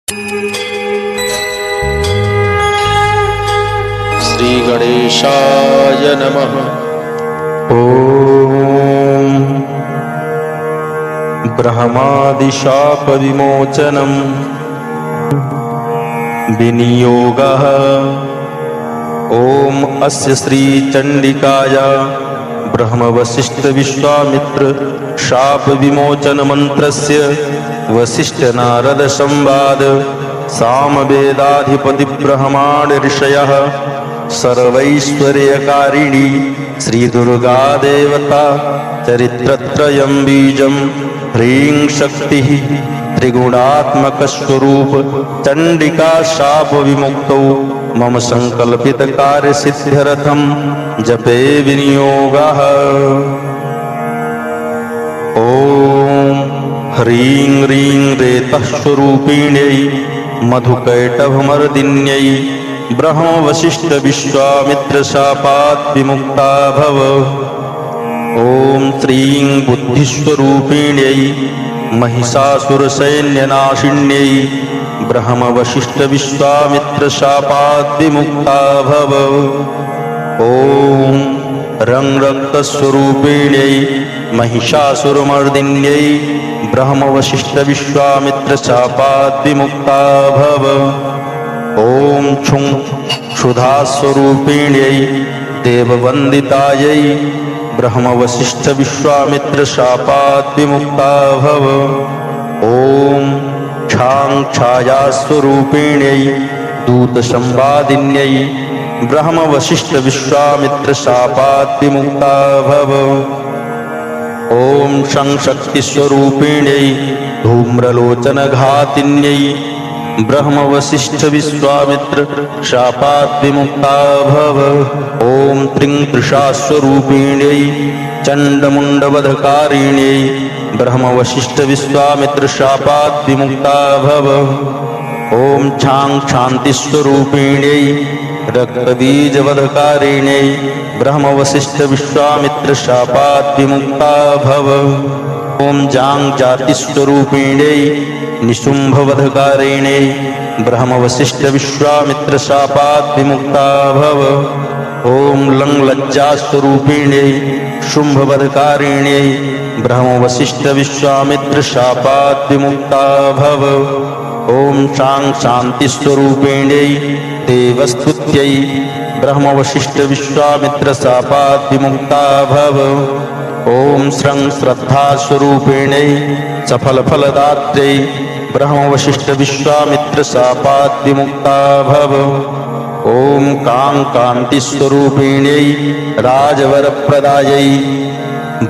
श्री गणेशाय नमः। ॐ ब्रह्मादिशापविमोचनं विनियोगः। ॐ अस्य श्रीचण्डिकाया ब्रह्मवसिष्ठविश्वामित्र शापविमोचनमन्त्रस्य वसिष्ठनारदसंवाद सामवेदाधिपतिब्रह्माण्डऋषयः सर्वैश्वर्यकारिणी श्रीदुर्गादेवता चरित्रत्रयं बीजं ह्रीं शक्तिः त्रिगुणात्मकस्वरूप चण्डिका शापविमुक्तौ मम संकल्पितकार्यसिद्ध्यर्थं जपे विनियोगः। ॐ ह्रीं ह्रीं रेतस्वरूपिण्यै मधुकैटभमर्दिन्यै ब्रह्मवसिष्ठविश्वामित्रशापात् विमुक्ता भव। ॐ श्रीं बुद्धिस्वरूपिण्यै महिषासुरसैन्यनाशिन्यै ब्रह्मवसिष्ठविश्वामित्रशापात् विमुक्ता भव। ॐ रक्तस्वरूपिण्यै महिषासुरमर्दिन्यै ब्रह्मवसिष्ठविश्वामित्रशापात् विमुक्ता भव। ॐ छुं क्षुधास्वरूपिण्यै देववन्दितायै ब्रह्मवसिष्ठविश्वामित्रशापात् विमुक्ता भव। ॐ क्षां छायास्वरूपिण्यै दूतसंवादिन्यै ब्रह्मवसिष्ठविश्वामित्रशापात् विमुक्ता भव। ॐ शं शक्तिस्वरूपिण्यै धूम्रलोचनघातिन्यै ब्रह्मवसिष्ठविश्वामित्रशापात् विमुक्ता भव। ॐ त्रिं त्रिषास्वरूपिण्यै चण्डमुण्डवधकारिण्यै ब्रह्मवसिष्ठविश्वामित्रशापात् विमुक्ता भव। ॐ छां शान्तिस्वरूपिण्यै रक्तबीजवधकारिण्यै ब्रह्मवसिष्ठविश्वामित्रशापात् विमुक्ता भव। ॐ जां जातिस्वरूपिण्यै निशुम्भवधकारिण्यै ब्रह्मवसिष्ठविश्वामित्रशापात् विमुक्ता भव। ॐ लं लज्जास्वरूपिण्यै शुम्भवधकारिण्यै ब्रह्मवसिष्ठविश्वामित्रशापात् विमुक्ता भव। ॐ शां शान्तिस्वरूपिण्यै देवस्तुत्यै ब्रह्मवसिष्ठविश्वामित्रशापात् विमुक्ता भव। ॐ श्रं श्रद्धास्वरूपिण्यै सफलफलदात्र्यै ब्रह्मवसिष्ठविश्वामित्रशापात् विमुक्ता भव। ॐ कां कान्तिस्वरूपिण्यै राजवरप्रदायै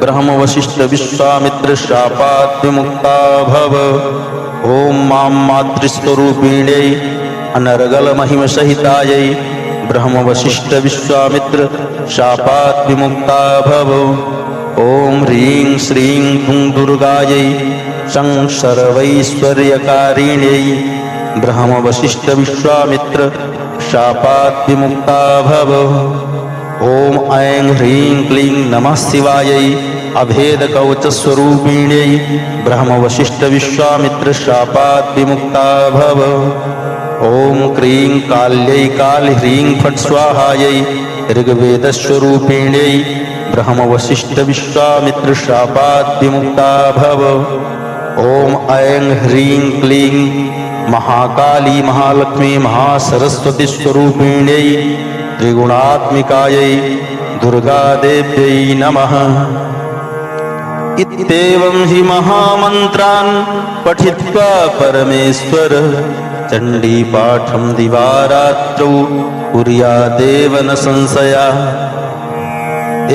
ब्रह्मवसिष्ठविश्वामित्रशापात् विमुक्ता भव। ॐ मां मातृस्वरूपिण्यै अनर्गलमहिमसहितायै ब्रह्मवसिष्ठविश्वामित्रशापात् विमुक्ता भव। ॐ ह्रीं श्रीं हुं दुर्गायै शं सर्वैश्वर्यकारिण्यै ब्रह्मवसिष्ठविश्वामित्रशापात् विमुक्ता भव। ॐ ऐं ह्रीं क्लीं नमः शिवायै अभेदकवचस्वरूपिण्यै ब्रह्मवसिष्ठविश्वामित्रशापात् विमुक्ता भव। ॐ क्रीं काल्यै काल ह्रीं फट् स्वाहायै ऋग्वेदस्वरूपिण्यै ब्रह्मवसिष्ठविश्वामित्रशापात् विमुक्ता भव। ॐ ऐं ह्रीं क्लीं महाकाली महालक्ष्मी महासरस्वतीस्वरूपिण्यै त्रिगुणात्मिकायै दुर्गादेव्यै नमः। इत्येवं हि महामन्त्रान् पठित्वा परमेश्वर चण्डीपाठं दिवारात्रौ कुर्यादेव न संशयः।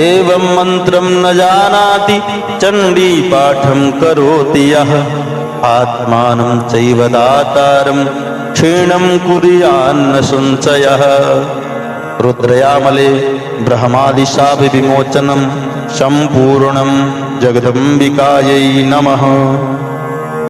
एवं मन्त्रं न जानाति चण्डीपाठं करोति यः आत्मानं चैव दातारं क्षीणं कुर्यान्न संशयः। रुद्रयामले ब्रह्मादिशापविमोचनं सम्पूर्णं जगदम्बिकायै नमः।